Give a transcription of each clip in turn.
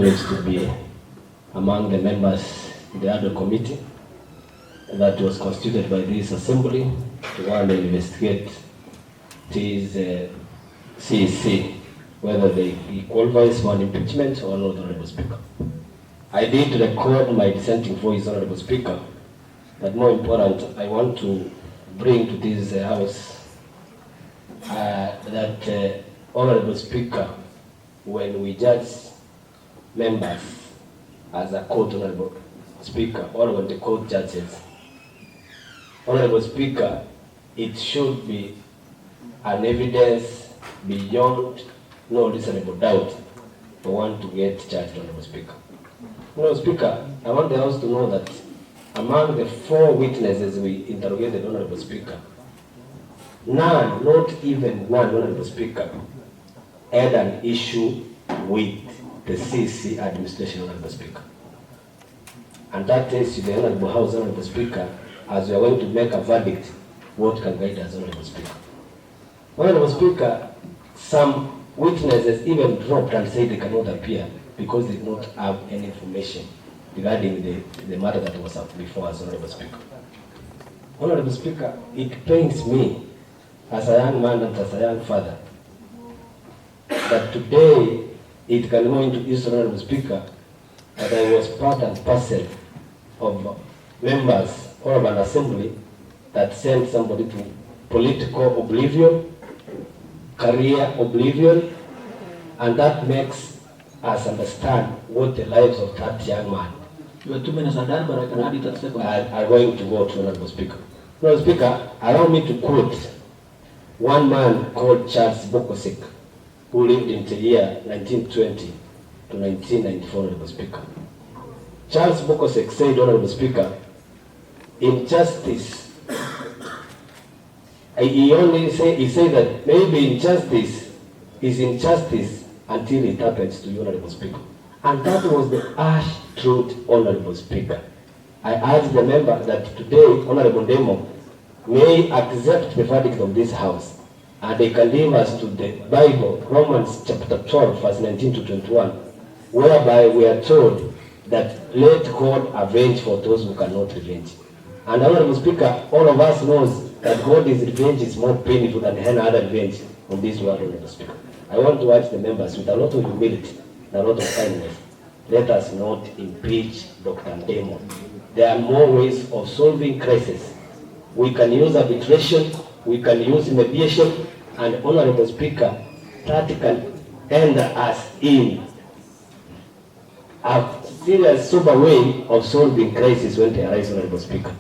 privileged to be among the members in the other committee that was constituted by this assembly to go and investigate this CEC, whether he qualifies for an impeachment or not, Honorable Speaker. I did record my dissenting voice, Honorable Speaker, but more important, I want to bring to this House that, Honorable Speaker, when we judge members as a court, Honorable Speaker, or when the court judges, Honorable Speaker, it should be an evidence beyond no reasonable doubt for one to get charged, Honorable Speaker. Honorable Speaker, I want the House to know that among the 4 witnesses we interrogated, Honorable Speaker, none, not even one, Honorable Speaker, had an issue with the CC administration, Honorable Speaker. And that tells you, the Honorable House, Honorable Speaker, as we are going to make a verdict, what can guide us, Honorable Speaker. Honorable Speaker, some witnesses even dropped and said they cannot appear because they did not have any information regarding the matter that was up before us, Honorable Speaker. Honorable Speaker, it pains me as a young man and as a young father that today it can go into history, Honorable Speaker, that I was part and parcel of members of an assembly that sent somebody to political oblivion, career oblivion, and that makes us understand what the lives of that young man are going to go to, Honorable Speaker. Honorable Speaker, allow me to quote one man called Charles Bokosek, who lived in the year 1920 to 1994, Honorable Speaker. Charles Bokosek said, Honorable Speaker, injustice, he said that maybe injustice is injustice until it happens to you, Honorable Speaker. And that was the harsh truth, Honorable Speaker. I urge the member that today, Honorable Ndemo may accept the verdict of this House, and they can leave us to the Bible, Romans chapter 12, verse 19 to 21, whereby we are told that let God avenge for those who cannot revenge. And Honorable Speaker, all of us knows that God's revenge is more painful than any other revenge on this world, Honorable Speaker. I want to urge the members with a lot of humility and a lot of kindness, let us not impeach Dr. Ndemo. There are more ways of solving crisis. We can use arbitration, we can use mediation, and Honorable Speaker, that can end us in a serious, sober way of solving crisis when they arise, Honorable Speaker.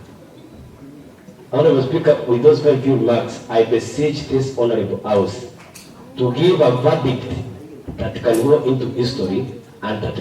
Honorable Speaker, with those very few remarks, I beseech this Honorable House to give a verdict that can go into history and that